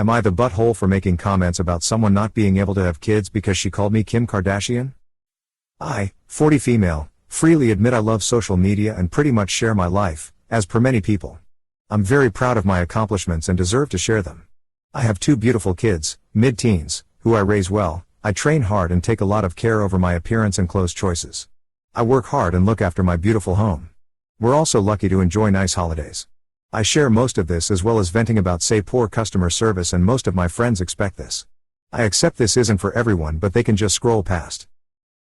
Am I the butthole for making comments about someone not being able to have kids because she called me Kim Kardashian? I, 40 female, freely admit I love social media and pretty much share my life, as per many people. I'm very proud of my accomplishments and deserve to share them. I have 2 beautiful kids, mid-teens, who I raise well. I train hard and take a lot of care over my appearance and clothes choices. I work hard and look after my beautiful home. We're also lucky to enjoy nice holidays. I share most of this as well as venting about say poor customer service, and most of my friends expect this. I accept this isn't for everyone, but they can just scroll past.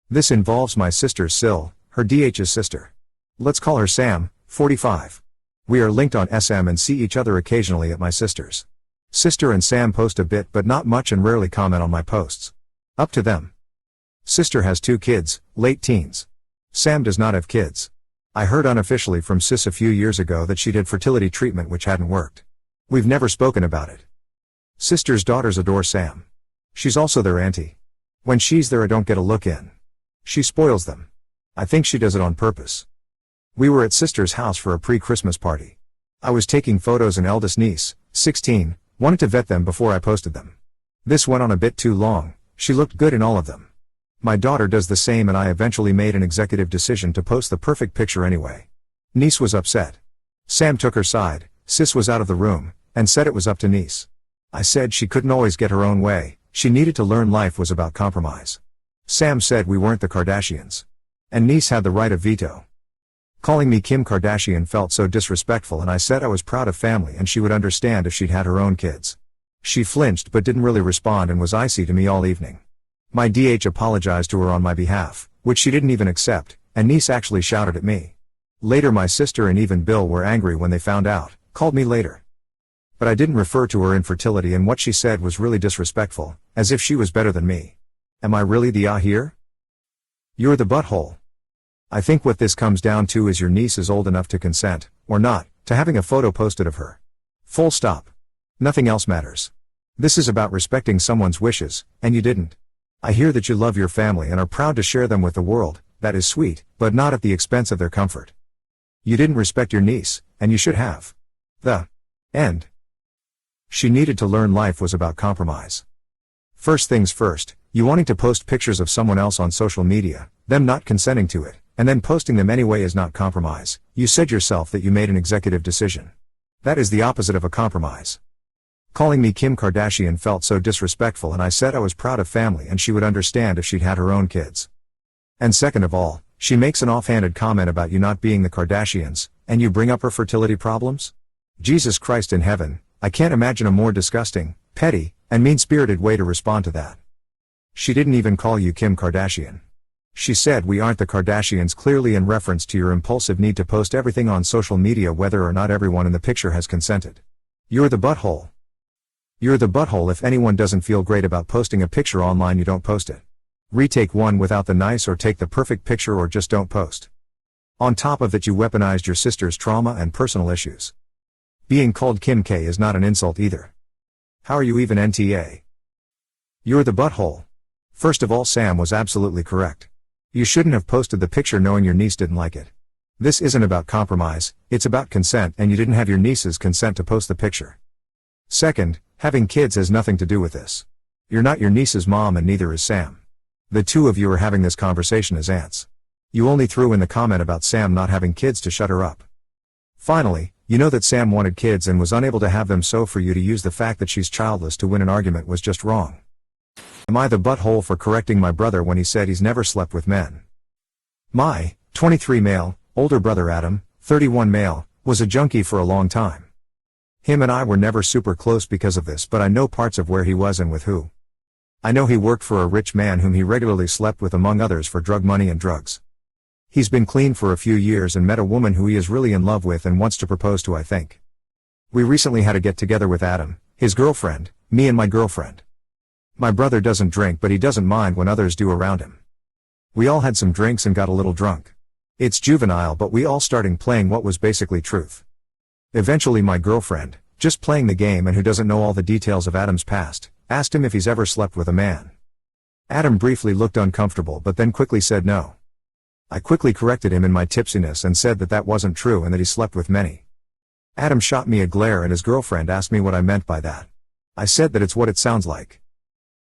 This involves my sister's SIL, her DH's sister. Let's call her Sam, 45. We are linked on SM and see each other occasionally at my sister's. Sister and Sam post a bit but not much and rarely comment on my posts. Up to them. Sister has 2 kids, late teens. Sam does not have kids. I heard unofficially from sis a few years ago that she did fertility treatment which hadn't worked. We've never spoken about it. Sister's daughters adore Sam. She's also their auntie. When she's there I don't get a look in. She spoils them. I think she does it on purpose. We were at sister's house for a pre-Christmas party. I was taking photos and eldest niece, 16, wanted to vet them before I posted them. This went on a bit too long. She looked good in all of them. My daughter does the same and I eventually made an executive decision to post the perfect picture anyway. Niece was upset. Sam took her side, sis was out of the room, and said it was up to niece. I said she couldn't always get her own way, she needed to learn life was about compromise. Sam said we weren't the Kardashians. And niece had the right of veto. Calling me Kim Kardashian felt so disrespectful and I said I was proud of family and she would understand if she'd had her own kids. She flinched but didn't really respond and was icy to me all evening. My DH apologized to her on my behalf, which she didn't even accept, and niece actually shouted at me. Later my sister and even Bill were angry when they found out, called me later. But I didn't refer to her infertility and what she said was really disrespectful, as if she was better than me. Am I really the here? You're the butthole. I think what this comes down to is your niece is old enough to consent, or not, to having a photo posted of her. Full stop. Nothing else matters. This is about respecting someone's wishes, and you didn't. I hear that you love your family and are proud to share them with the world, that is sweet, but not at the expense of their comfort. You didn't respect your niece, and you should have. The end. She needed to learn life was about compromise. First things first, you wanting to post pictures of someone else on social media, them not consenting to it, and then posting them anyway is not compromise. You said yourself that you made an executive decision. That is the opposite of a compromise. Calling me Kim Kardashian felt so disrespectful and I said I was proud of family and she would understand if she'd had her own kids. And second of all, she makes an offhanded comment about you not being the Kardashians, and you bring up her fertility problems? Jesus Christ in heaven, I can't imagine a more disgusting, petty, and mean-spirited way to respond to that. She didn't even call you Kim Kardashian. She said we aren't the Kardashians, clearly in reference to your impulsive need to post everything on social media whether or not everyone in the picture has consented. You're the butthole. You're the butthole. If anyone doesn't feel great about posting a picture online, you don't post it. Retake one without the nice, or take the perfect picture, or just don't post. On top of that, you weaponized your sister's trauma and personal issues. Being called Kim K is not an insult either. How are you even NTA? You're the butthole. First of all, Sam was absolutely correct. You shouldn't have posted the picture knowing your niece didn't like it. This isn't about compromise, it's about consent, and you didn't have your niece's consent to post the picture. Second, having kids has nothing to do with this. You're not your niece's mom and neither is Sam. The two of you are having this conversation as aunts. You only threw in the comment about Sam not having kids to shut her up. Finally, you know that Sam wanted kids and was unable to have them, so for you to use the fact that she's childless to win an argument was just wrong. Am I the butthole for correcting my brother when he said he's never slept with men? My 23 male, older brother Adam, 31 male, was a junkie for a long time. Him and I were never super close because of this, but I know parts of where he was and with who. I know he worked for a rich man whom he regularly slept with, among others, for drug money and drugs. He's been clean for a few years and met a woman who he is really in love with and wants to propose to, I think. We recently had a get-together with Adam, his girlfriend, me and my girlfriend. My brother doesn't drink, but he doesn't mind when others do around him. We all had some drinks and got a little drunk. It's juvenile, but we all started playing what was basically truth. Eventually my girlfriend, just playing the game and who doesn't know all the details of Adam's past, asked him if he's ever slept with a man. Adam briefly looked uncomfortable but then quickly said no. I quickly corrected him in my tipsiness and said that that wasn't true and that he slept with many. Adam shot me a glare and his girlfriend asked me what I meant by that. I said that it's what it sounds like.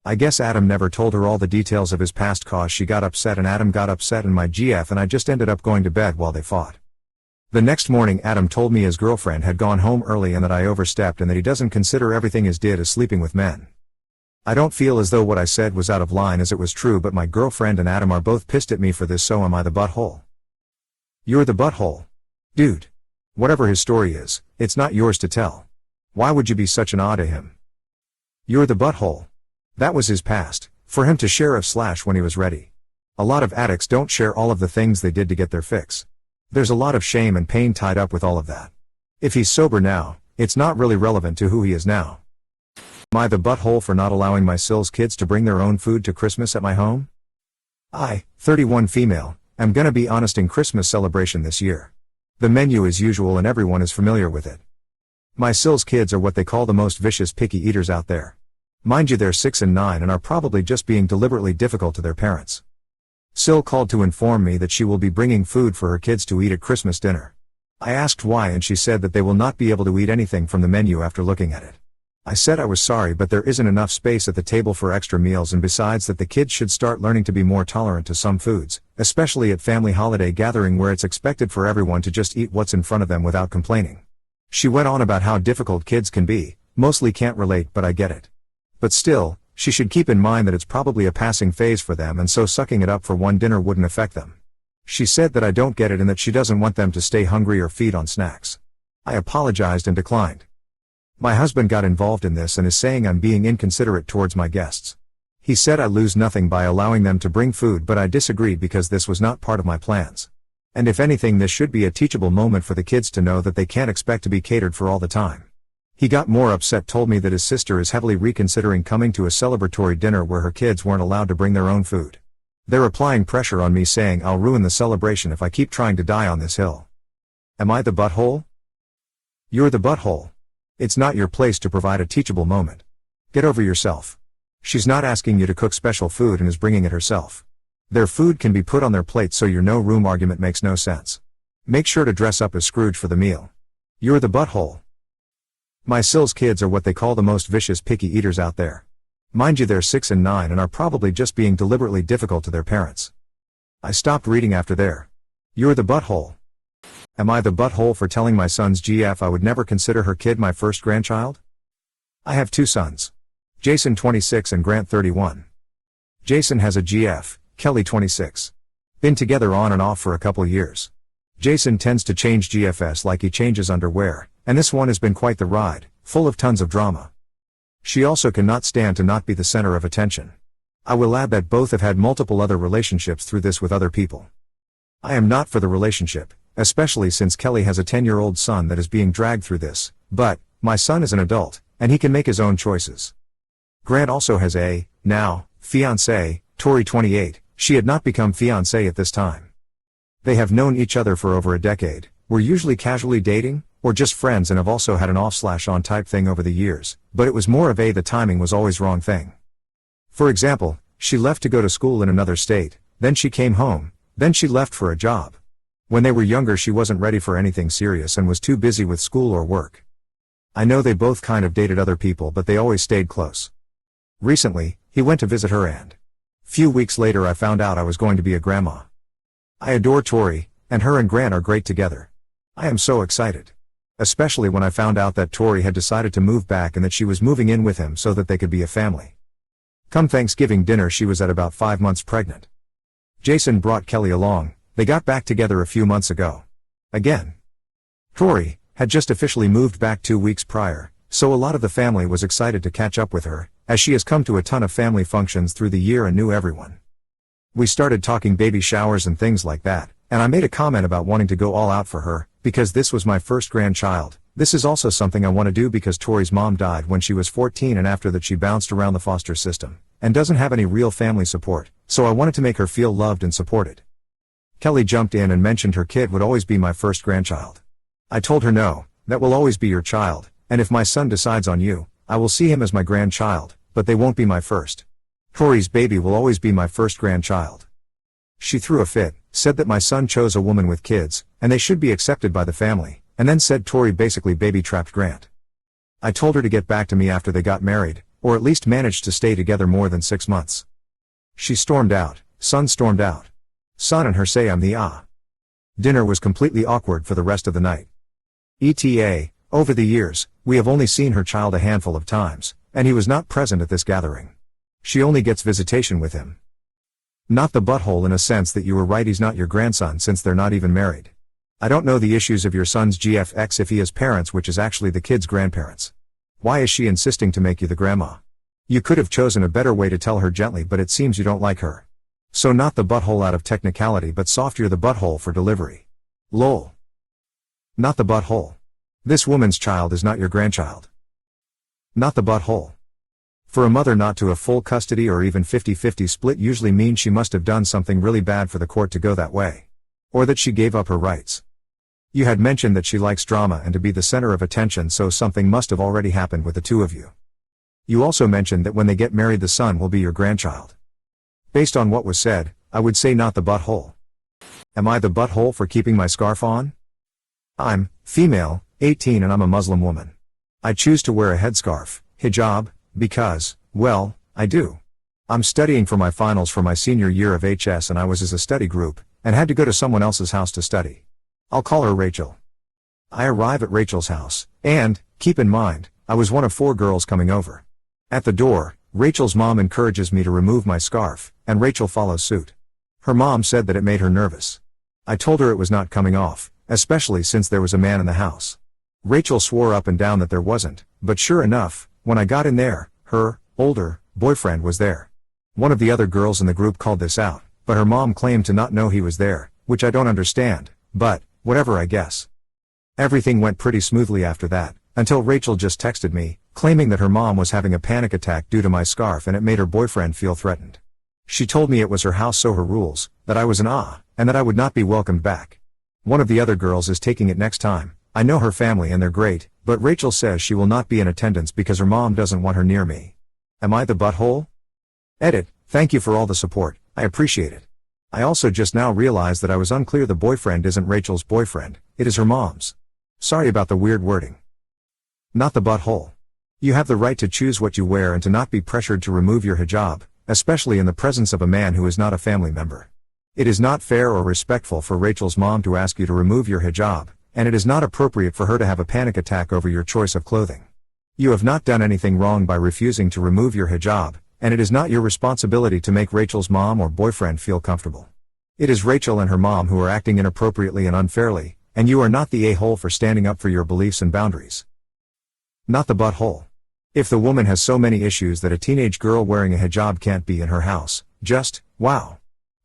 I guess Adam never told her all the details of his past cause she got upset and Adam got upset and my GF and I just ended up going to bed while they fought. The next morning Adam told me his girlfriend had gone home early and that I overstepped and that he doesn't consider everything his did as sleeping with men. I don't feel as though what I said was out of line as it was true, but my girlfriend and Adam are both pissed at me for this, so am I the butthole? You're the butthole. Dude. Whatever his story is, it's not yours to tell. Why would you be such an odd to him? You're the butthole. That was his past, for him to share when he was ready. A lot of addicts don't share all of the things they did to get their fix. There's a lot of shame and pain tied up with all of that. If he's sober now, it's not really relevant to who he is now. Am I the butthole for not allowing my SILs kids to bring their own food to Christmas at my home? I, 31 female, am gonna be honest in Christmas celebration this year. The menu is usual and everyone is familiar with it. My SILs kids are what they call the most vicious picky eaters out there. Mind you, they're 6 and 9 and are probably just being deliberately difficult to their parents. SIL called to inform me that she will be bringing food for her kids to eat at Christmas dinner. I asked why and she said that they will not be able to eat anything from the menu after looking at it. I said I was sorry, but there isn't enough space at the table for extra meals, and besides that the kids should start learning to be more tolerant to some foods, especially at family holiday gathering where it's expected for everyone to just eat what's in front of them without complaining. She went on about how difficult kids can be, mostly can't relate, but I get it. But still, she should keep in mind that it's probably a passing phase for them, and so sucking it up for one dinner wouldn't affect them. She said that I don't get it and that she doesn't want them to stay hungry or feed on snacks. I apologized and declined. My husband got involved in this and is saying I'm being inconsiderate towards my guests. He said I lose nothing by allowing them to bring food, but I disagreed because this was not part of my plans. And if anything, this should be a teachable moment for the kids to know that they can't expect to be catered for all the time. He got more upset, told me that his sister is heavily reconsidering coming to a celebratory dinner where her kids weren't allowed to bring their own food. They're applying pressure on me, saying I'll ruin the celebration if I keep trying to die on this hill. Am I the butthole? You're the butthole. It's not your place to provide a teachable moment. Get over yourself. She's not asking you to cook special food and is bringing it herself. Their food can be put on their plate, so your no room argument makes no sense. Make sure to dress up as Scrooge for the meal. You're the butthole. My SILs kids are what they call the most vicious picky eaters out there. Mind you, they're 6 and 9 and are probably just being deliberately difficult to their parents. I stopped reading after there. You're the butthole. Am I the butthole for telling my son's GF I would never consider her kid my first grandchild? I have 2 sons. Jason 26 and Grant 31. Jason has a GF, Kelly 26. Been together on and off for a couple years. Jason tends to change GFs like he changes underwear, and this one has been quite the ride, full of tons of drama. She also cannot stand to not be the center of attention. I will add that both have had multiple other relationships through this with other people. I am not for the relationship, especially since Kelly has a 10-year-old son that is being dragged through this, but my son is an adult, and he can make his own choices. Grant also has a, now, fiancé, Tori 28, she had not become fiancé at this time. They have known each other for over a decade, were usually casually dating, or just friends, and have also had an off/on type thing over the years, but it was more of a the timing was always wrong thing. For example, she left to go to school in another state, then she came home, then she left for a job. When they were younger she wasn't ready for anything serious and was too busy with school or work. I know they both kind of dated other people, but they always stayed close. Recently, he went to visit her and few weeks later I found out I was going to be a grandma. I adore Tori, and her and Grant are great together. I am so excited. Especially when I found out that Tori had decided to move back and that she was moving in with him so that they could be a family. Come Thanksgiving dinner she was at about 5 months pregnant. Jason brought Kelly along. They got back together a few months ago. Again. Tori had just officially moved back 2 weeks prior, so a lot of the family was excited to catch up with her, as she has come to a ton of family functions through the year and knew everyone. We started talking baby showers and things like that, and I made a comment about wanting to go all out for her, because this was my first grandchild. This is also something I want to do because Tori's mom died when she was 14 and after that she bounced around the foster system, and doesn't have any real family support, so I wanted to make her feel loved and supported. Kelly jumped in and mentioned her kid would always be my first grandchild. I told her no, that will always be your child, and if my son decides on you, I will see him as my grandchild, but they won't be my first. Tori's baby will always be my first grandchild. She threw a fit, said that my son chose a woman with kids, and they should be accepted by the family, and then said Tori basically baby-trapped Grant. I told her to get back to me after they got married, or at least managed to stay together more than 6 months. She stormed out. Son stormed out. Son and her say I'm the Dinner was completely awkward for the rest of the night. ETA, over the years, we have only seen her child a handful of times, and he was not present at this gathering. She only gets visitation with him. Not the butthole in a sense that you were right, he's not your grandson since they're not even married. I don't know the issues of your son's GFX if he has parents, which is actually the kid's grandparents. Why is she insisting to make you the grandma? You could have chosen a better way to tell her gently, but it seems you don't like her. So not the butthole out of technicality, but soft, you're the butthole for delivery. Lol. Not the butthole. This woman's child is not your grandchild. Not the butthole. For a mother not to have full custody or even 50-50 split usually means she must have done something really bad for the court to go that way. Or that she gave up her rights. You had mentioned that she likes drama and to be the center of attention, so something must have already happened with the two of you. You also mentioned that when they get married the son will be your grandchild. Based on what was said, I would say not the butthole. Am I the butthole for keeping my scarf on? I'm female, 18, and I'm a Muslim woman. I choose to wear a headscarf, hijab, because, well, I do. I'm studying for my finals for my senior year of HS, and I was as a study group, and had to go to someone else's house to study. I'll call her Rachel. I arrive at Rachel's house, and, keep in mind, I was one of 4 girls coming over. At the door, Rachel's mom encourages me to remove my scarf, and Rachel follows suit. Her mom said that it made her nervous. I told her it was not coming off, especially since there was a man in the house. Rachel swore up and down that there wasn't, but sure enough, when I got in there, her older boyfriend was there. One of the other girls in the group called this out, but her mom claimed to not know he was there, which I don't understand, but whatever, I guess. Everything went pretty smoothly after that, until Rachel just texted me, claiming that her mom was having a panic attack due to my scarf and it made her boyfriend feel threatened. She told me it was her house, so her rules, that I was an and that I would not be welcomed back. One of the other girls is taking it next time. I know her family and they're great, but Rachel says she will not be in attendance because her mom doesn't want her near me. Am I the butthole? Edit, thank you for all the support, I appreciate it. I also just now realized that I was unclear. The boyfriend isn't Rachel's boyfriend, it is her mom's. Sorry about the weird wording. Not the butthole. You have the right to choose what you wear and to not be pressured to remove your hijab, especially in the presence of a man who is not a family member. It is not fair or respectful for Rachel's mom to ask you to remove your hijab, and it is not appropriate for her to have a panic attack over your choice of clothing. You have not done anything wrong by refusing to remove your hijab, and it is not your responsibility to make Rachel's mom or boyfriend feel comfortable. It is Rachel and her mom who are acting inappropriately and unfairly, and you are not the a-hole for standing up for your beliefs and boundaries. Not the butthole. If the woman has so many issues that a teenage girl wearing a hijab can't be in her house, just, wow.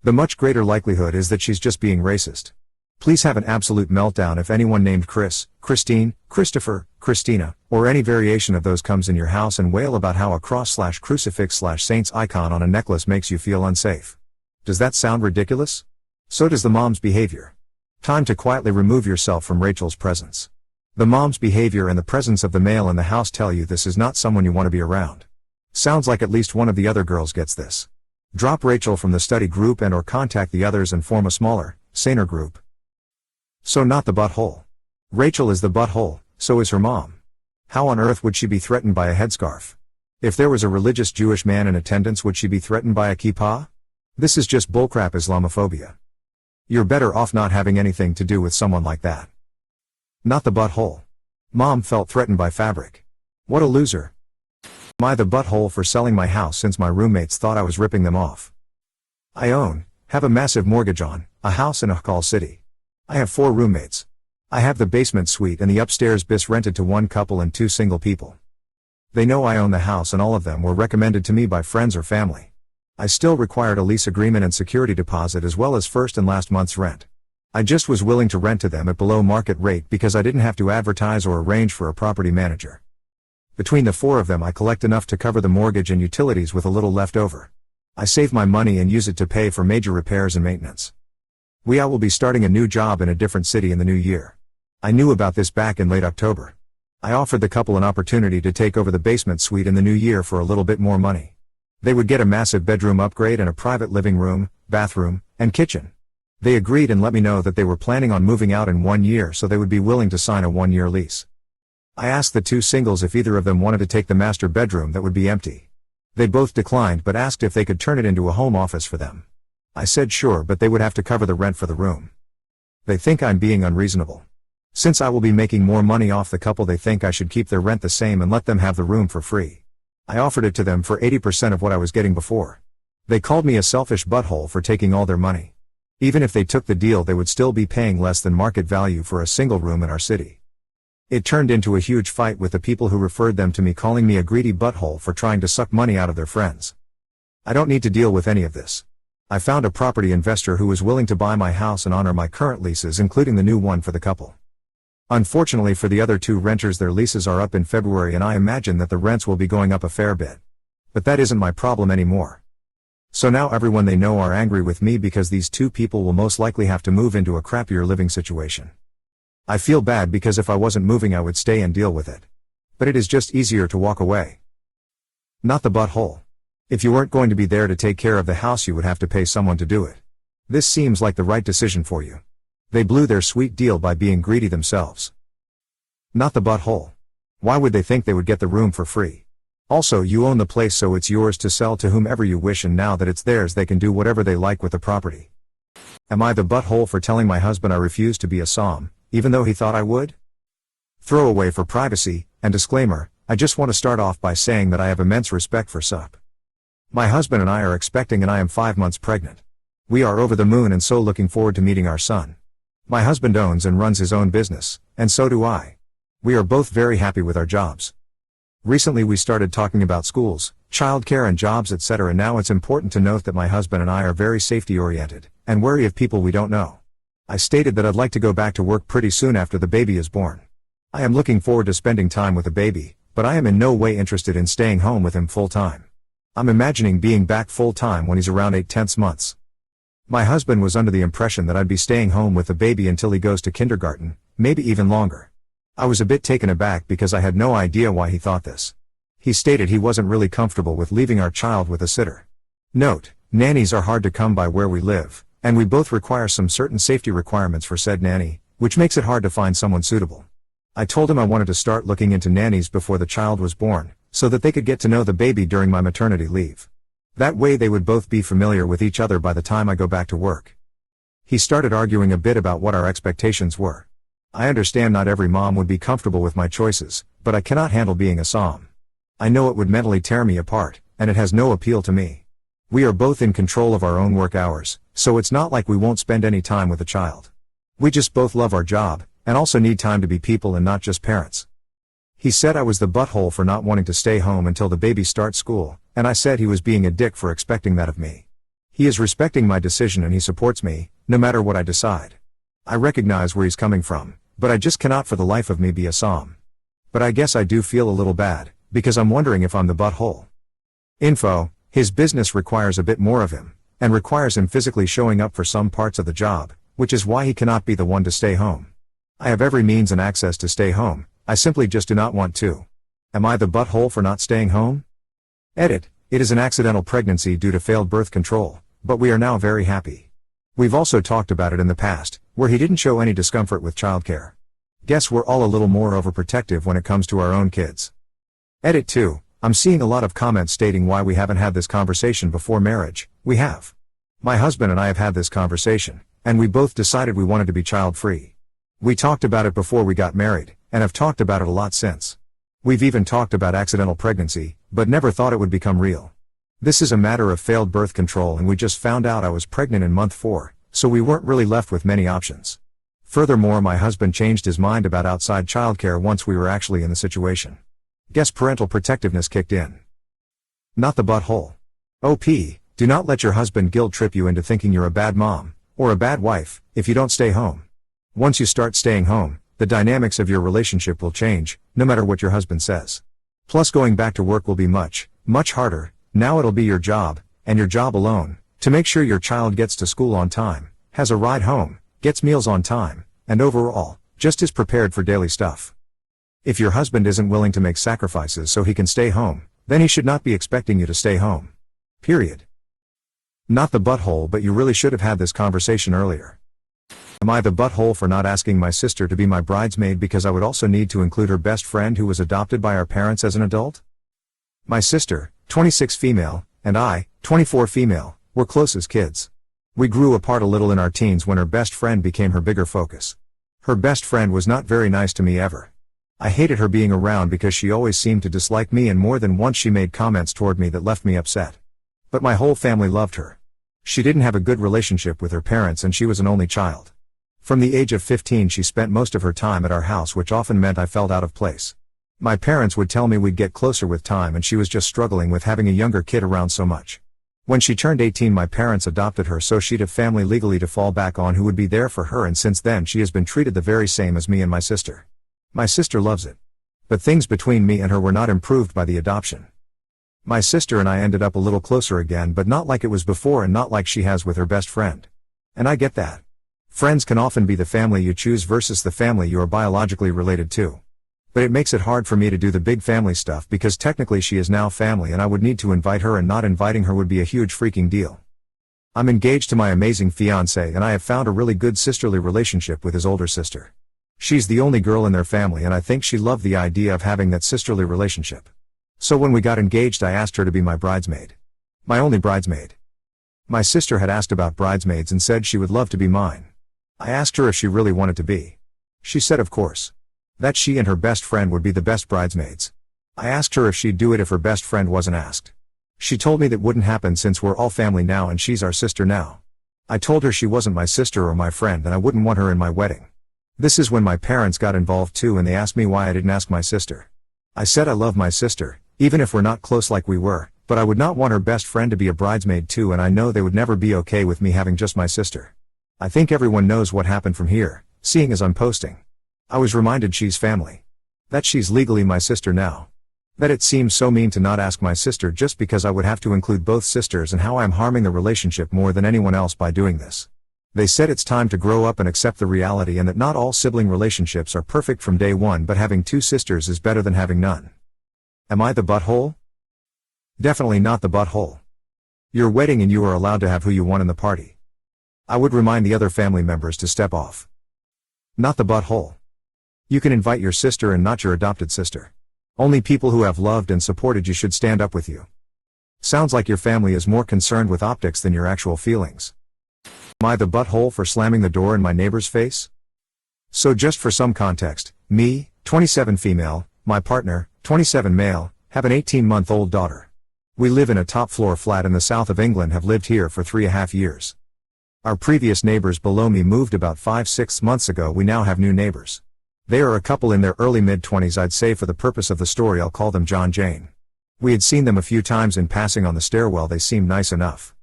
The much greater likelihood is that she's just being racist. Please have an absolute meltdown if anyone named Chris, Christine, Christopher, Christina, or any variation of those comes in your house and wail about how a cross/crucifix/saints icon on a necklace makes you feel unsafe. Does that sound ridiculous? So does the mom's behavior. Time to quietly remove yourself from Rachel's presence. The mom's behavior and the presence of the male in the house tell you this is not someone you want to be around. Sounds like at least one of the other girls gets this. Drop Rachel from the study group and or contact the others and form a smaller, saner group. So not the butthole. Rachel is the butthole, so is her mom. How on earth would she be threatened by a headscarf? If there was a religious Jewish man in attendance, would she be threatened by a kippah? This is just bullcrap Islamophobia. You're better off not having anything to do with someone like that. Not the butthole. Mom felt threatened by fabric. What a loser. Am I the butthole for selling my house since my roommates thought I was ripping them off? I have a massive mortgage on a house in Ahkal City. I have 4 roommates. I have the basement suite and the upstairs bis rented to 1 couple and 2 single people. They know I own the house and all of them were recommended to me by friends or family. I still required a lease agreement and security deposit as well as first and last month's rent. I just was willing to rent to them at below market rate because I didn't have to advertise or arrange for a property manager. Between the 4 of them I collect enough to cover the mortgage and utilities with a little left over. I save my money and use it to pay for major repairs and maintenance. I will be starting a new job in a different city in the new year. I knew about this back in late October. I offered the couple an opportunity to take over the basement suite in the new year for a little bit more money. They would get a massive bedroom upgrade and a private living room, bathroom, and kitchen. They agreed and let me know that they were planning on moving out in 1 year, so they would be willing to sign a 1-year lease. I asked the two singles if either of them wanted to take the master bedroom that would be empty. They both declined but asked if they could turn it into a home office for them. I said sure, but they would have to cover the rent for the room. They think I'm being unreasonable. Since I will be making more money off the couple, they think I should keep their rent the same and let them have the room for free. I offered it to them for 80% of what I was getting before. They called me a selfish butthole for taking all their money. Even if they took the deal, they would still be paying less than market value for a single room in our city. It turned into a huge fight with the people who referred them to me, calling me a greedy butthole for trying to suck money out of their friends. I don't need to deal with any of this. I found a property investor who was willing to buy my house and honor my current leases, including the new one for the couple. Unfortunately for the other two renters, their leases are up in February and I imagine that the rents will be going up a fair bit. But that isn't my problem anymore. So now everyone they know are angry with me because these two people will most likely have to move into a crappier living situation. I feel bad because if I wasn't moving I would stay and deal with it. But it is just easier to walk away. Not the butthole. If you weren't going to be there to take care of the house, you would have to pay someone to do it. This seems like the right decision for you. They blew their sweet deal by being greedy themselves. Not the butthole. Why would they think they would get the room for free? Also, you own the place, so it's yours to sell to whomever you wish, and now that it's theirs they can do whatever they like with the property. Am I the butthole for telling my husband I refuse to be a SAHM, even though he thought I would? Throwaway for privacy, and disclaimer, I just want to start off by saying that I have immense respect for SUP. My husband and I are expecting and I am 5 months pregnant. We are over the moon and so looking forward to meeting our son. My husband owns and runs his own business, and so do I. We are both very happy with our jobs. Recently we started talking about schools, childcare and jobs, etc. Now it's important to note that my husband and I are very safety oriented, and wary of people we don't know. I stated that I'd like to go back to work pretty soon after the baby is born. I am looking forward to spending time with the baby, but I am in no way interested in staying home with him full time. I'm imagining being back full time when he's around 8/10 months. My husband was under the impression that I'd be staying home with the baby until he goes to kindergarten, maybe even longer. I was a bit taken aback because I had no idea why he thought this. He stated he wasn't really comfortable with leaving our child with a sitter. Note, nannies are hard to come by where we live, and we both require some certain safety requirements for said nanny, which makes it hard to find someone suitable. I told him I wanted to start looking into nannies before the child was born, so that they could get to know the baby during my maternity leave. That way they would both be familiar with each other by the time I go back to work. He started arguing a bit about what our expectations were. I understand not every mom would be comfortable with my choices, but I cannot handle being a SAHM. I know it would mentally tear me apart, and it has no appeal to me. We are both in control of our own work hours, so it's not like we won't spend any time with the child. We just both love our job, and also need time to be people and not just parents. He said I was the butthole for not wanting to stay home until the baby starts school, and I said he was being a dick for expecting that of me. He is respecting my decision and he supports me, no matter what I decide. I recognize where he's coming from, but I just cannot for the life of me be a SAHM. But I guess I do feel a little bad, because I'm wondering if I'm the butthole. Info: his business requires a bit more of him, and requires him physically showing up for some parts of the job, which is why he cannot be the one to stay home. I have every means and access to stay home, I simply just do not want to. Am I the butthole for not staying home? Edit: it is an accidental pregnancy due to failed birth control, but we are now very happy. We've also talked about it in the past, where he didn't show any discomfort with childcare. Guess we're all a little more overprotective when it comes to our own kids. Edit 2, I'm seeing a lot of comments stating why we haven't had this conversation before marriage. We have. My husband and I have had this conversation, and we both decided we wanted to be child-free. We talked about it before we got married, and have talked about it a lot since. We've even talked about accidental pregnancy, but never thought it would become real. This is a matter of failed birth control, and we just found out I was pregnant in month 4, so we weren't really left with many options. Furthermore, my husband changed his mind about outside childcare once we were actually in the situation. Guess parental protectiveness kicked in. Not the butthole. OP, do not let your husband guilt trip you into thinking you're a bad mom, or a bad wife, if you don't stay home. Once you start staying home, the dynamics of your relationship will change, no matter what your husband says. Plus going back to work will be much, much harder. Now it'll be your job, and your job alone, to make sure your child gets to school on time, has a ride home, gets meals on time, and overall, just is prepared for daily stuff. If your husband isn't willing to make sacrifices so he can stay home, then he should not be expecting you to stay home. Period. Not the butthole, but you really should have had this conversation earlier. Am I the butthole for not asking my sister to be my bridesmaid because I would also need to include her best friend who was adopted by our parents as an adult? My sister, 26 female, and I, 24 female, were close as kids. We grew apart a little in our teens when her best friend became her bigger focus. Her best friend was not very nice to me ever. I hated her being around because she always seemed to dislike me, and more than once she made comments toward me that left me upset. But my whole family loved her. She didn't have a good relationship with her parents and she was an only child. From the age of 15 she spent most of her time at our house, which often meant I felt out of place. My parents would tell me we'd get closer with time, and she was just struggling with having a younger kid around so much. When she turned 18 my parents adopted her so she'd have family legally to fall back on who would be there for her, and since then she has been treated the very same as me and my sister. My sister loves it. But things between me and her were not improved by the adoption. My sister and I ended up a little closer again, but not like it was before and not like she has with her best friend. And I get that. Friends can often be the family you choose versus the family you are biologically related to. But it makes it hard for me to do the big family stuff because technically she is now family and I would need to invite her, and not inviting her would be a huge freaking deal. I'm engaged to my amazing fiancé and I have found a really good sisterly relationship with his older sister. She's the only girl in their family and I think she loved the idea of having that sisterly relationship. So when we got engaged I asked her to be my bridesmaid. My only bridesmaid. My sister had asked about bridesmaids and said she would love to be mine. I asked her if she really wanted to be. She said of course. That she and her best friend would be the best bridesmaids. I asked her if she'd do it if her best friend wasn't asked. She told me that wouldn't happen since we're all family now and she's our sister now. I told her she wasn't my sister or my friend and I wouldn't want her in my wedding. This is when my parents got involved too, and they asked me why I didn't ask my sister. I said I love my sister, even if we're not close like we were, but I would not want her best friend to be a bridesmaid too, and I know they would never be okay with me having just my sister. I think everyone knows what happened from here, seeing as I'm posting. I was reminded she's family. That she's legally my sister now. That it seems so mean to not ask my sister just because I would have to include both sisters, and how I'm harming the relationship more than anyone else by doing this. They said it's time to grow up and accept the reality, and that not all sibling relationships are perfect from day one, but having two sisters is better than having none. Am I the butthole? Definitely not the butthole. Your wedding and you are allowed to have who you want in the party. I would remind the other family members to step off. Not the butthole. You can invite your sister and not your adopted sister. Only people who have loved and supported you should stand up with you. Sounds like your family is more concerned with optics than your actual feelings. Am I the butthole for slamming the door in my neighbor's face? So just for some context, me, 27 female, my partner, 27 male, have an 18-month-old daughter. We live in a top-floor flat in the south of England, have lived here for 3.5 years. Our previous neighbors below me moved about 5-6 months ago. We now have new neighbors. They are a couple in their early mid-20s. I'd say for the purpose of the story I'll call them John Jane. We had seen them a few times in passing on the stairwell. They seemed nice enough.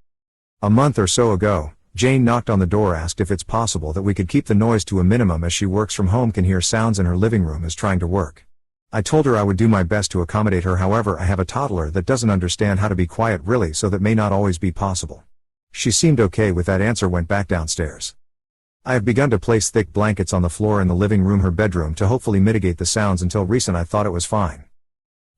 A month or so ago, Jane knocked on the door, asked if it's possible that we could keep the noise to a minimum as she works from home, can hear sounds in her living room as trying to work. I told her I would do my best to accommodate her. However, I have a toddler that doesn't understand how to be quiet really, so that may not always be possible. She seemed okay with that answer, went back downstairs. I have begun to place thick blankets on the floor in the living room, her bedroom, to hopefully mitigate the sounds. Until recent I thought it was fine.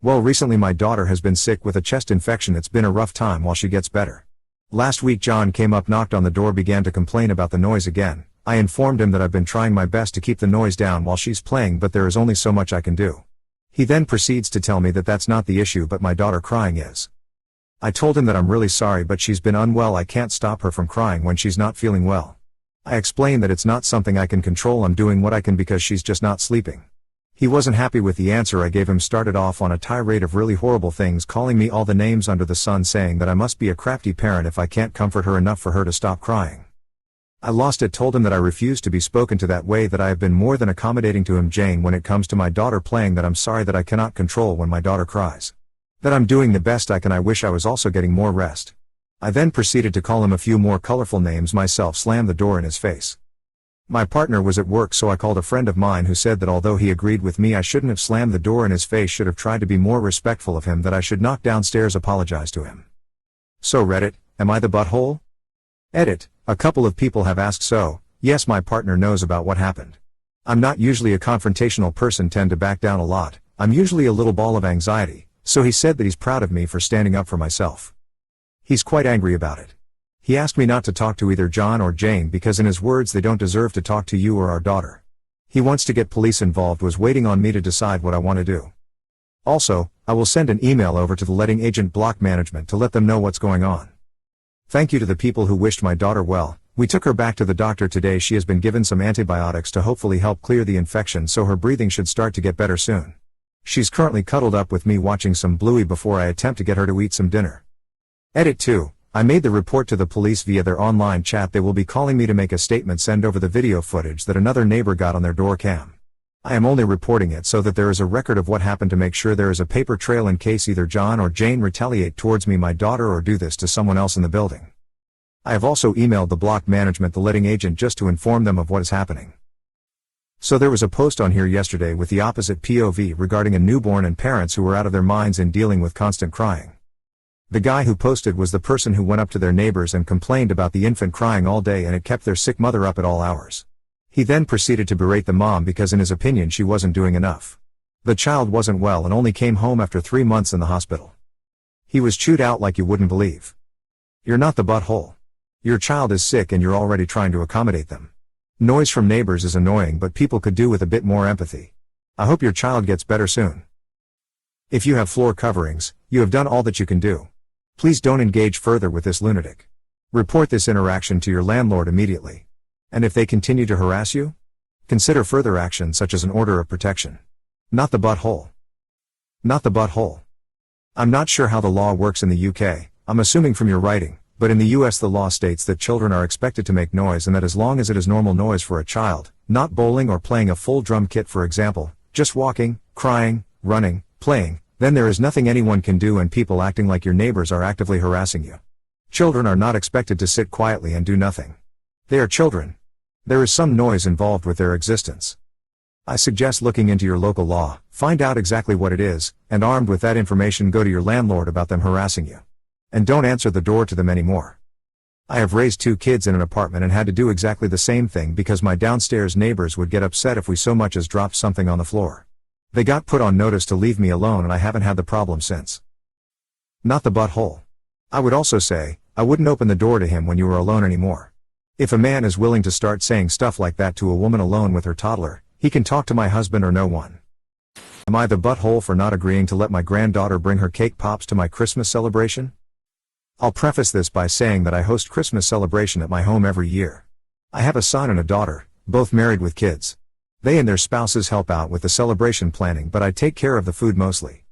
Well, recently my daughter has been sick with a chest infection. It's been a rough time while she gets better. Last week John came up, knocked on the door, began to complain about the noise again. I informed him that I've been trying my best to keep the noise down while she's playing, but there is only so much I can do. He then proceeds to tell me that that's not the issue, but my daughter crying is. I told him that I'm really sorry, but she's been unwell. I can't stop her from crying when she's not feeling well. I explained that it's not something I can control. I'm doing what I can because she's just not sleeping. He wasn't happy with the answer I gave him, started off on a tirade of really horrible things, calling me all the names under the sun, saying that I must be a crafty parent if I can't comfort her enough for her to stop crying. I lost it, told him that I refuse to be spoken to that way, that I have been more than accommodating to him, Jane, when it comes to my daughter playing, that I'm sorry that I cannot control when my daughter cries. That I'm doing the best I can. I wish I was also getting more rest. I then proceeded to call him a few more colorful names, myself slammed the door in his face. My partner was at work, so I called a friend of mine who said that although he agreed with me I shouldn't have slammed the door in his face, should have tried to be more respectful of him, that I should knock downstairs, apologize to him. So Reddit, am I the butthole? Edit, a couple of people have asked, so, yes, my partner knows about what happened. I'm not usually a confrontational person, tend to back down a lot. I'm usually a little ball of anxiety, so he said that he's proud of me for standing up for myself. He's quite angry about it. He asked me not to talk to either John or Jane because in his words they don't deserve to talk to you or our daughter. He wants to get police involved, was waiting on me to decide what I want to do. Also, I will send an email over to the letting agent block management to let them know what's going on. Thank you to the people who wished my daughter well. We took her back to the doctor today. She has been given some antibiotics to hopefully help clear the infection, so her breathing should start to get better soon. She's currently cuddled up with me watching some Bluey before I attempt to get her to eat some dinner. Edit 2. I made the report to the police via their online chat. They will be calling me to make a statement, send over the video footage that another neighbor got on their door cam. I am only reporting it so that there is a record of what happened, to make sure there is a paper trail in case either John or Jane retaliate towards me, my daughter, or do this to someone else in the building. I have also emailed the block management, the letting agent, just to inform them of what is happening. So there was a post on here yesterday with the opposite POV regarding a newborn and parents who were out of their minds in dealing with constant crying. The guy who posted was the person who went up to their neighbors and complained about the infant crying all day and it kept their sick mother up at all hours. He then proceeded to berate the mom because in his opinion she wasn't doing enough. The child wasn't well and only came home after 3 months in the hospital. He was chewed out like you wouldn't believe. You're not the butthole. Your child is sick and you're already trying to accommodate them. Noise from neighbors is annoying, but people could do with a bit more empathy. I hope your child gets better soon. If you have floor coverings, you have done all that you can do. Please don't engage further with this lunatic. Report this interaction to your landlord immediately. And if they continue to harass you, consider further action such as an order of protection. Not the butthole. Not the butthole. I'm not sure how the law works in the UK, I'm assuming from your writing, but in the US the law states that children are expected to make noise, and that as long as it is normal noise for a child, not bowling or playing a full drum kit for example, just walking, crying, running, playing, then there is nothing anyone can do, and people acting like your neighbors are actively harassing you. Children are not expected to sit quietly and do nothing. They are children. There is some noise involved with their existence. I suggest looking into your local law, find out exactly what it is, and armed with that information go to your landlord about them harassing you. And don't answer the door to them anymore. I have raised 2 kids in an apartment and had to do exactly the same thing because my downstairs neighbors would get upset if we so much as dropped something on the floor. They got put on notice to leave me alone and I haven't had the problem since. Not the butthole. I would also say, I wouldn't open the door to him when you were alone anymore. If a man is willing to start saying stuff like that to a woman alone with her toddler, he can talk to my husband or no one. Am I the butthole for not agreeing to let my granddaughter bring her cake pops to my Christmas celebration? I'll preface this by saying that I host Christmas celebration at my home every year. I have a son and a daughter, both married with kids. They and their spouses help out with the celebration planning, but I take care of the food mostly.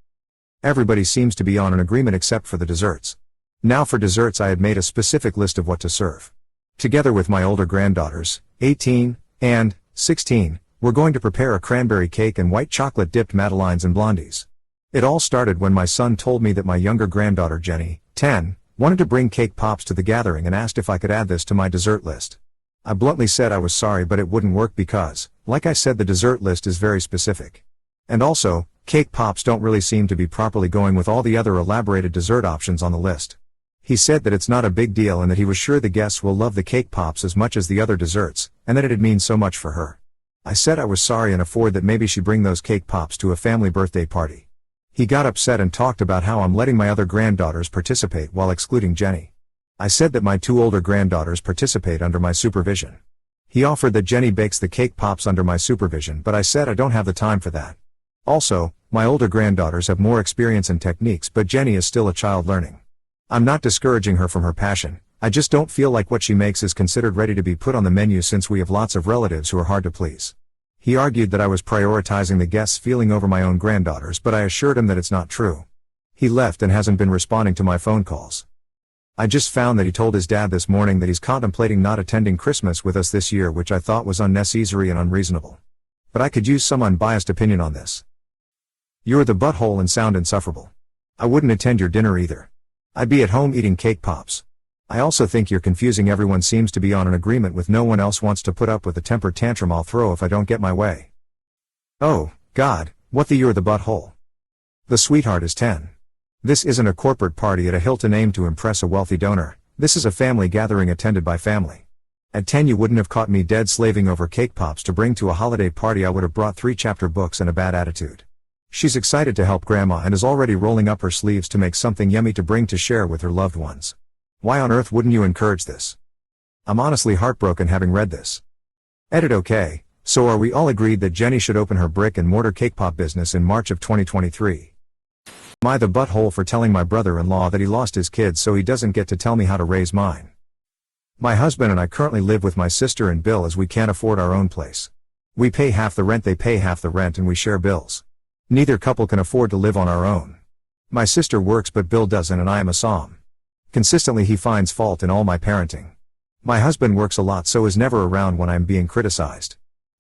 Everybody seems to be on an agreement except for the desserts. Now for desserts I had made a specific list of what to serve. Together with my older granddaughters, 18 and 16, we're going to prepare a cranberry cake and white chocolate dipped madeleines and blondies. It all started when my son told me that my younger granddaughter Jenny, 10, wanted to bring cake pops to the gathering and asked if I could add this to my dessert list. I bluntly said I was sorry, but it wouldn't work because, like I said, the dessert list is very specific. And also, cake pops don't really seem to be properly going with all the other elaborated dessert options on the list. He said that it's not a big deal and that he was sure the guests will love the cake pops as much as the other desserts, and that it'd mean so much for her. I said I was sorry and afford that maybe she bring those cake pops to a family birthday party. He got upset and talked about how I'm letting my other granddaughters participate while excluding Jenny. I said that my 2 older granddaughters participate under my supervision. He offered that Jenny bakes the cake pops under my supervision, but I said I don't have the time for that. Also, my older granddaughters have more experience and techniques, but Jenny is still a child learning. I'm not discouraging her from her passion, I just don't feel like what she makes is considered ready to be put on the menu since we have lots of relatives who are hard to please. He argued that I was prioritizing the guests' feeling over my own granddaughters, but I assured him that it's not true. He left and hasn't been responding to my phone calls. I just found that he told his dad this morning that he's contemplating not attending Christmas with us this year, which I thought was unnecessary and unreasonable. But I could use some unbiased opinion on this. You're the butthole and sound insufferable. I wouldn't attend your dinner either. I'd be at home eating cake pops. I also think you're confusing. Everyone seems to be on an agreement with no one else wants to put up with the temper tantrum I'll throw if I don't get my way. Oh, God, what the you're the butthole. The sweetheart is 10. This isn't a corporate party at a Hilton aimed to impress a wealthy donor, this is a family gathering attended by family. At 10 you wouldn't have caught me dead slaving over cake pops to bring to a holiday party. I would have brought 3 chapter books and a bad attitude. She's excited to help grandma and is already rolling up her sleeves to make something yummy to bring to share with her loved ones. Why on earth wouldn't you encourage this? I'm honestly heartbroken having read this. Edit okay, so are we all agreed that Jenny should open her brick and mortar cake pop business in March of 2023? Am I the butthole for telling my brother-in-law that he lost his kids so he doesn't get to tell me how to raise mine? My husband and I currently live with my sister and Bill as we can't afford our own place. We pay half the rent, they pay half the rent, and we share bills. Neither couple can afford to live on our own. My sister works but Bill doesn't, and I am a SAHM. Consistently he finds fault in all my parenting. My husband works a lot so is never around when I am being criticized.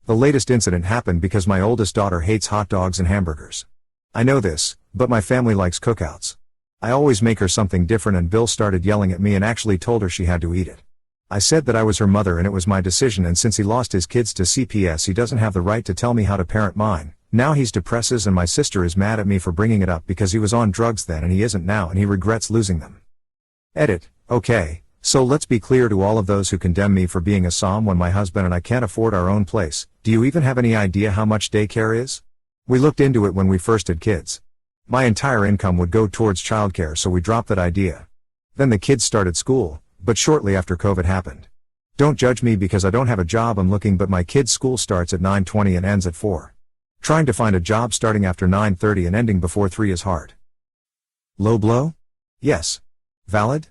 The latest incident happened because my oldest daughter hates hot dogs and hamburgers. I know this, but my family likes cookouts. I always make her something different, and Bill started yelling at me and actually told her she had to eat it. I said that I was her mother and it was my decision, and since he lost his kids to CPS he doesn't have the right to tell me how to parent mine. Now he's depressed and my sister is mad at me for bringing it up because he was on drugs then and he isn't now and he regrets losing them. Edit, okay, so let's be clear to all of those who condemn me for being a SAHM when my husband and I can't afford our own place. Do you even have any idea how much daycare is? We looked into it when we first had kids. My entire income would go towards childcare, so we dropped that idea. Then the kids started school, but shortly after COVID happened. Don't judge me because I don't have a job, I'm looking, but my kids' school starts at 9:20 and ends at 4. Trying to find a job starting after 9:30 and ending before 3 is hard. Low blow? Yes. Valid?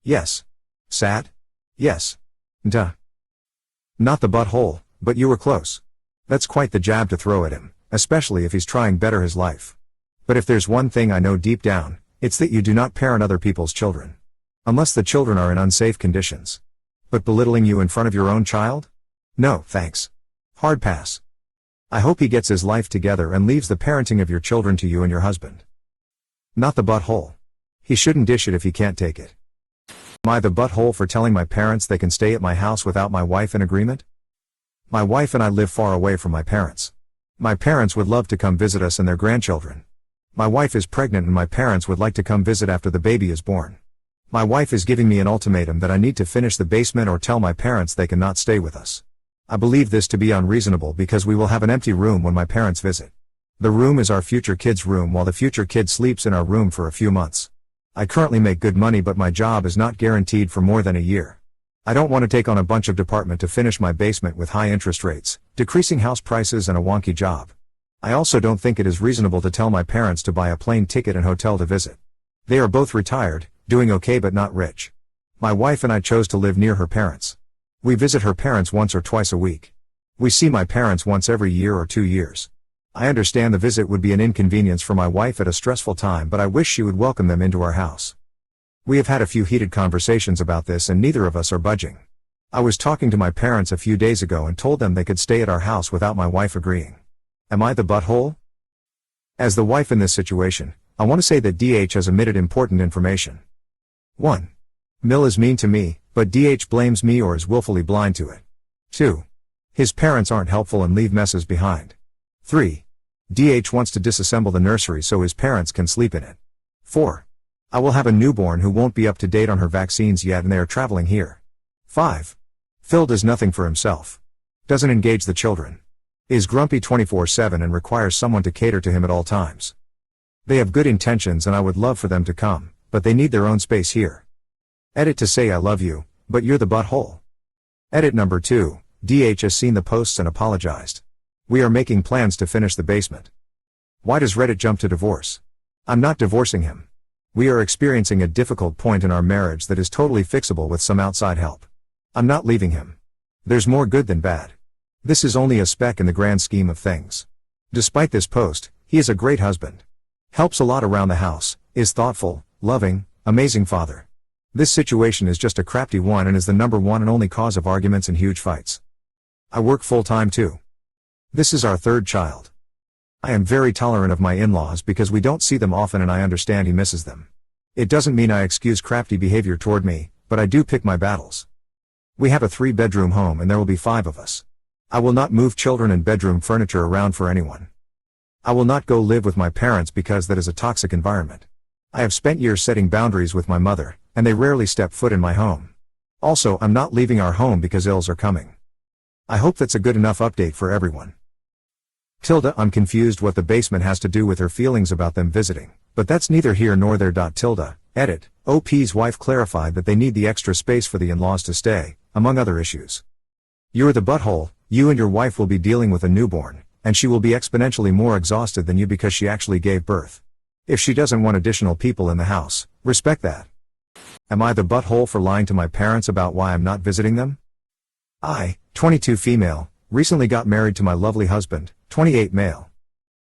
Yes. Sad? Yes. Duh. Not the butthole, but you were close. That's quite the jab to throw at him, especially if he's trying better his life. But if there's one thing I know deep down, it's that you do not parent other people's children. Unless the children are in unsafe conditions. But belittling you in front of your own child? No, thanks. Hard pass. I hope he gets his life together and leaves the parenting of your children to you and your husband. Not the butthole. He shouldn't dish it if he can't take it. Am I the butthole for telling my parents they can stay at my house without my wife in agreement? My wife and I live far away from my parents. My parents would love to come visit us and their grandchildren. My wife is pregnant and my parents would like to come visit after the baby is born. My wife is giving me an ultimatum that I need to finish the basement or tell my parents they cannot stay with us. I believe this to be unreasonable because we will have an empty room when my parents visit. The room is our future kid's room while the future kid sleeps in our room for a few months. I currently make good money but my job is not guaranteed for more than a year. I don't want to take on a bunch of department to finish my basement with high interest rates, decreasing house prices and a wonky job. I also don't think it is reasonable to tell my parents to buy a plane ticket and hotel to visit. They are both retired, doing okay but not rich. My wife and I chose to live near her parents. We visit her parents once or twice a week. We see my parents once every year or 2 years. I understand the visit would be an inconvenience for my wife at a stressful time, but I wish she would welcome them into our house. We have had a few heated conversations about this and neither of us are budging. I was talking to my parents a few days ago and told them they could stay at our house without my wife agreeing. Am I the butthole? As the wife in this situation, I want to say that DH has omitted important information. 1. Mill is mean to me, but DH blames me or is willfully blind to it. 2. His parents aren't helpful and leave messes behind. 3. DH wants to disassemble the nursery so his parents can sleep in it. 4. I will have a newborn who won't be up to date on her vaccines yet and they are traveling here. 5. Phil does nothing for himself. Doesn't engage the children. Is grumpy 24/7 and requires someone to cater to him at all times. They have good intentions and I would love for them to come, but they need their own space here. Edit to say I love you, but you're the butthole. Edit number 2, DH has seen the posts and apologized. We are making plans to finish the basement. Why does Reddit jump to divorce? I'm not divorcing him. We are experiencing a difficult point in our marriage that is totally fixable with some outside help. I'm not leaving him. There's more good than bad. This is only a speck in the grand scheme of things. Despite this post, he is a great husband. Helps a lot around the house, is thoughtful, loving, amazing father. This situation is just a crafty one and is the number one and only cause of arguments and huge fights. I work full-time too. This is our third child. I am very tolerant of my in-laws because we don't see them often and I understand he misses them. It doesn't mean I excuse crafty behavior toward me, but I do pick my battles. We have a 3-bedroom home and there will be 5 of us. I will not move children and bedroom furniture around for anyone. I will not go live with my parents because that is a toxic environment. I have spent years setting boundaries with my mother, and they rarely step foot in my home. Also, I'm not leaving our home because ills are coming. I hope that's a good enough update for everyone. Tilda, I'm confused what the basement has to do with her feelings about them visiting, but that's neither here nor there. Tilda, Edit. OP's wife clarified that they need the extra space for the in-laws to stay, among other issues. You're the butthole. You and your wife will be dealing with a newborn, and she will be exponentially more exhausted than you because she actually gave birth. If she doesn't want additional people in the house, respect that. Am I the butthole for lying to my parents about why I'm not visiting them? I, 22 female, recently got married to my lovely husband, 28 male.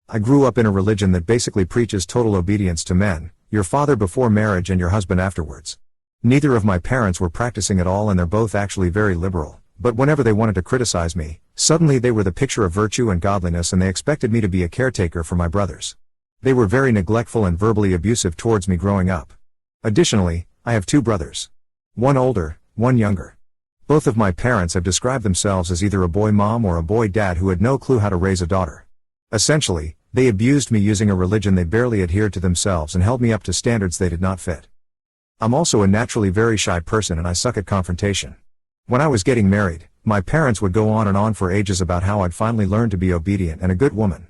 I grew up in a religion that basically preaches total obedience to men, your father before marriage and your husband afterwards. Neither of my parents were practicing at all, and they're both actually very liberal, but whenever they wanted to criticize me, suddenly they were the picture of virtue and godliness, and they expected me to be a caretaker for my brothers. They were very neglectful and verbally abusive towards me growing up. Additionally, I have 2 brothers. One older, one younger. Both of my parents have described themselves as either a boy mom or a boy dad who had no clue how to raise a daughter. Essentially, they abused me using a religion they barely adhered to themselves and held me up to standards they did not fit. I'm also a naturally very shy person, and I suck at confrontation. When I was getting married, my parents would go on and on for ages about how I'd finally learned to be obedient and a good woman.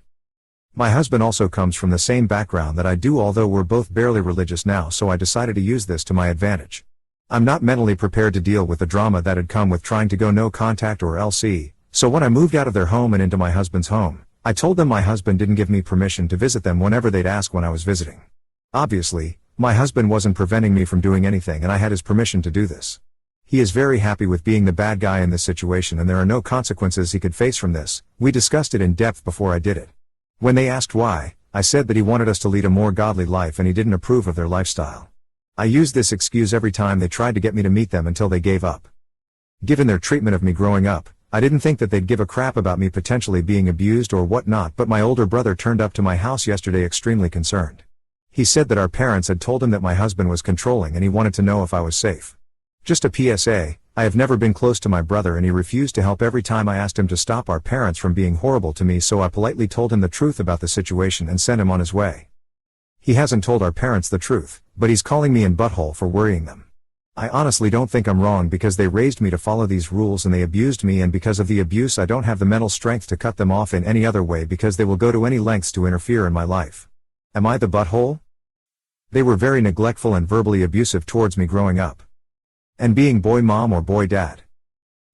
My husband also comes from the same background that I do, although we're both barely religious now, so I decided to use this to my advantage. I'm not mentally prepared to deal with the drama that had come with trying to go no contact or LC, so when I moved out of their home and into my husband's home, I told them my husband didn't give me permission to visit them whenever they'd ask when I was visiting. Obviously, my husband wasn't preventing me from doing anything, and I had his permission to do this. He is very happy with being the bad guy in this situation, and there are no consequences he could face from this. We discussed it in depth before I did it. When they asked why, I said that he wanted us to lead a more godly life and he didn't approve of their lifestyle. I used this excuse every time they tried to get me to meet them until they gave up. Given their treatment of me growing up, I didn't think that they'd give a crap about me potentially being abused or whatnot, but my older brother turned up to my house yesterday extremely concerned. He said that our parents had told him that my husband was controlling and he wanted to know if I was safe. Just a PSA, I have never been close to my brother, and he refused to help every time I asked him to stop our parents from being horrible to me, so I politely told him the truth about the situation and sent him on his way. He hasn't told our parents the truth, but he's calling me a butthole for worrying them. I honestly don't think I'm wrong because they raised me to follow these rules and they abused me, and because of the abuse I don't have the mental strength to cut them off in any other way because they will go to any lengths to interfere in my life. Am I the butthole? They were very neglectful and verbally abusive towards me growing up. And being boy mom or boy dad.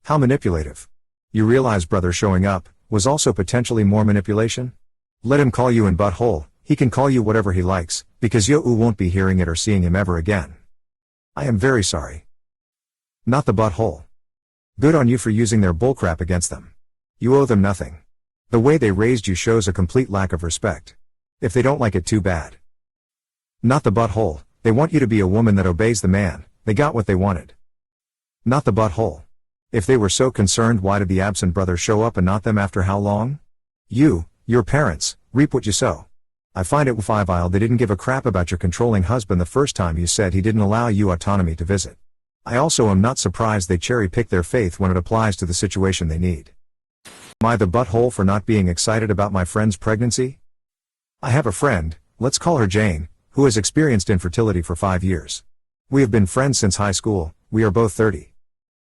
How manipulative. You realize brother showing up was also potentially more manipulation? Let him call you an butthole, he can call you whatever he likes, because you won't be hearing it or seeing him ever again. I am very sorry. Not the butthole. Good on you for using their bullcrap against them. You owe them nothing. The way they raised you shows a complete lack of respect. If they don't like it, too bad. Not the butthole. They want you to be a woman that obeys the man. They got what they wanted. Not the butthole. If they were so concerned, why did the absent brother show up and not them after how long? Your parents, reap what you sow. I find it vile they didn't give a crap about your controlling husband the first time you said he didn't allow you autonomy to visit. I also am not surprised they cherry-pick their faith when it applies to the situation they need. Am I the butthole for not being excited about my friend's pregnancy? I have a friend, let's call her Jane, who has experienced infertility for 5 years. We have been friends since high school. We are both 30.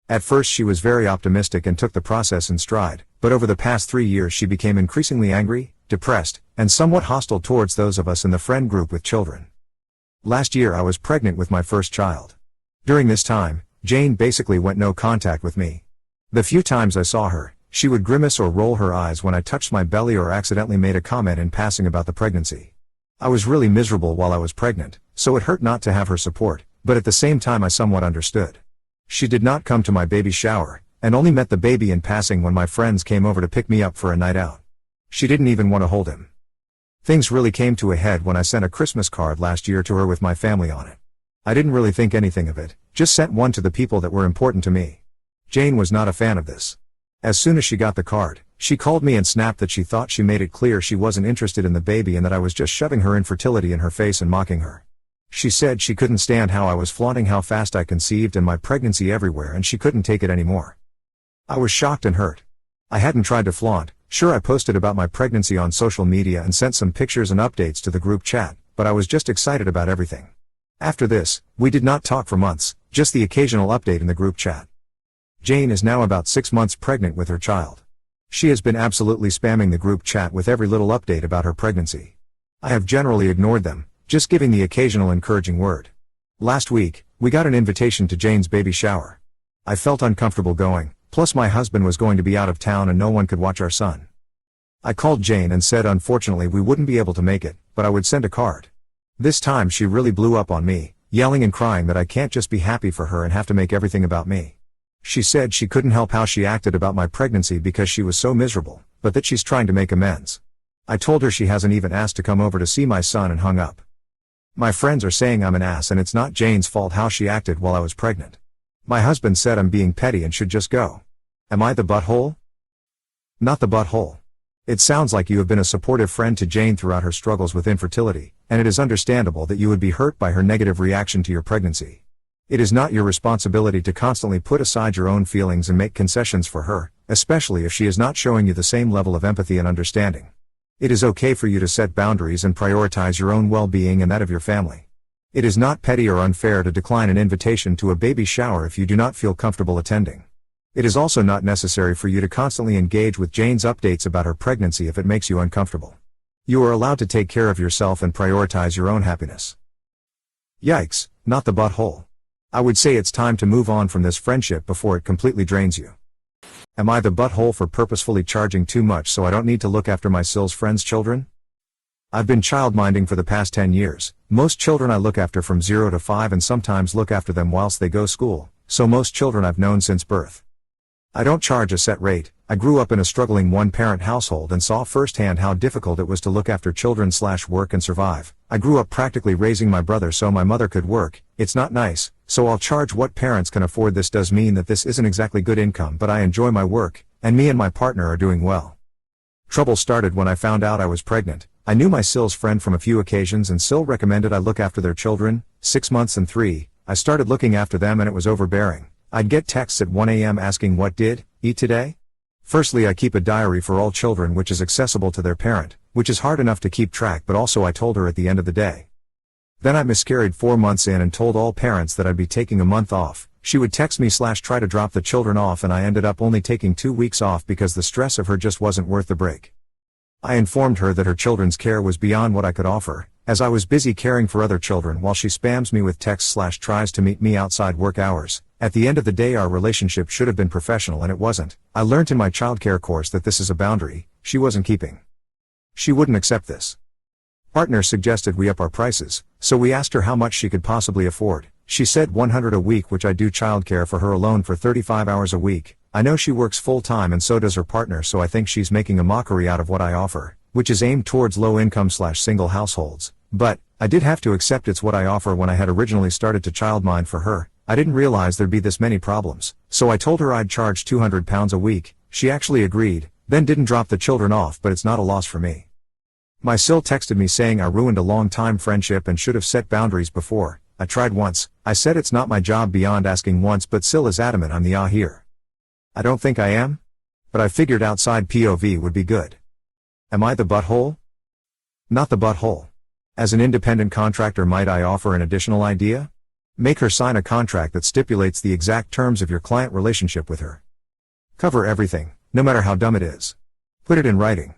At first she was very optimistic and took the process in stride, but over the past 3 years she became increasingly angry, depressed, and somewhat hostile towards those of us in the friend group with children. Last year I was pregnant with my first child. During this time, Jane basically went no contact with me. The few times I saw her, she would grimace or roll her eyes when I touched my belly or accidentally made a comment in passing about the pregnancy. I was really miserable while I was pregnant, so it hurt not to have her support, but at the same time I somewhat understood. She did not come to my baby shower, and only met the baby in passing when my friends came over to pick me up for a night out. She didn't even want to hold him. Things really came to a head when I sent a Christmas card last year to her with my family on it. I didn't really think anything of it, just sent one to the people that were important to me. Jane was not a fan of this. As soon as she got the card, she called me and snapped that she thought she made it clear she wasn't interested in the baby and that I was just shoving her infertility in her face and mocking her. She said she couldn't stand how I was flaunting how fast I conceived and my pregnancy everywhere, and she couldn't take it anymore. I was shocked and hurt. I hadn't tried to flaunt. Sure, I posted about my pregnancy on social media and sent some pictures and updates to the group chat, but I was just excited about everything. After this, we did not talk for months, just the occasional update in the group chat. Jane is now about 6 months pregnant with her child. She has been absolutely spamming the group chat with every little update about her pregnancy. I have generally ignored them, just giving the occasional encouraging word. Last week, we got an invitation to Jane's baby shower. I felt uncomfortable going, plus my husband was going to be out of town and no one could watch our son. I called Jane and said unfortunately we wouldn't be able to make it, but I would send a card. This time she really blew up on me, yelling and crying that I can't just be happy for her and have to make everything about me. She said she couldn't help how she acted about my pregnancy because she was so miserable, but that she's trying to make amends. I told her she hasn't even asked to come over to see my son and hung up. My friends are saying I'm an ass and it's not Jane's fault how she acted while I was pregnant. My husband said I'm being petty and should just go. Am I the butthole? Not the butthole. It sounds like you have been a supportive friend to Jane throughout her struggles with infertility, and it is understandable that you would be hurt by her negative reaction to your pregnancy. It is not your responsibility to constantly put aside your own feelings and make concessions for her, especially if she is not showing you the same level of empathy and understanding. It is okay for you to set boundaries and prioritize your own well-being and that of your family. It is not petty or unfair to decline an invitation to a baby shower if you do not feel comfortable attending. It is also not necessary for you to constantly engage with Jane's updates about her pregnancy if it makes you uncomfortable. You are allowed to take care of yourself and prioritize your own happiness. Yikes, not the butthole. I would say it's time to move on from this friendship before it completely drains you. Am I the butthole for purposefully charging too much so I don't need to look after my SILs friends' children? I've been childminding for the past 10 years. Most children I look after from 0 to 5 and sometimes look after them whilst they go school, so most children I've known since birth. I don't charge a set rate. I grew up in a struggling one-parent household and saw firsthand how difficult it was to look after children/work and survive. I grew up practically raising my brother so my mother could work. It's not nice, so I'll charge what parents can afford. This does mean that this isn't exactly good income, but I enjoy my work, and me and my partner are doing well. Trouble started when I found out I was pregnant. I knew my SILs friend from a few occasions and SIL recommended I look after their children, 6 months and 3. I started looking after them and it was overbearing. I'd get texts at 1 a.m. asking what did eat today? Firstly, I keep a diary for all children which is accessible to their parent, which is hard enough to keep track, but also I told her at the end of the day. Then I miscarried 4 months in and told all parents that I'd be taking a month off. She would text me/try to drop the children off and I ended up only taking 2 weeks off because the stress of her just wasn't worth the break. I informed her that her children's care was beyond what I could offer, as I was busy caring for other children while she spams me with texts/tries to meet me outside work hours. At the end of the day our relationship should have been professional and it wasn't. I learnt in my childcare course that this is a boundary she wasn't keeping. She wouldn't accept this. Partner suggested we up our prices, so we asked her how much she could possibly afford. She said $100 a week, which I do childcare for her alone for 35 hours a week. I know she works full-time and so does her partner, so I think she's making a mockery out of what I offer, which is aimed towards low-income/single households. But I did have to accept it's what I offer. When I had originally started to childmind for her, I didn't realize there'd be this many problems, so I told her I'd charge £200 a week. She actually agreed, then didn't drop the children off, but it's not a loss for me. My SIL texted me saying I ruined a long-time friendship and should have set boundaries before. I tried once. I said it's not my job beyond asking once, but SIL is adamant I'm the here. I don't think I am, but I figured outside POV would be good. Am I the butthole? Not the butthole. As an independent contractor, might I offer an additional idea? Make her sign a contract that stipulates the exact terms of your client relationship with her. Cover everything, no matter how dumb it is. Put it in writing.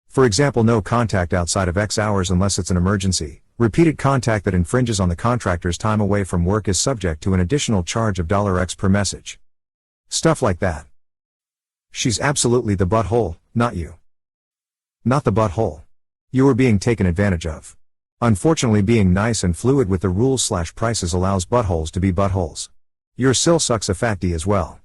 For example, no contact outside of X hours unless it's an emergency. Repeated contact that infringes on the contractor's time away from work is subject to an additional charge of $X per message. Stuff like that. She's absolutely the butthole, not you. Not the butthole. You are being taken advantage of. Unfortunately, being nice and fluid with the rules/prices allows buttholes to be buttholes. Your SIL sucks a fat D as well.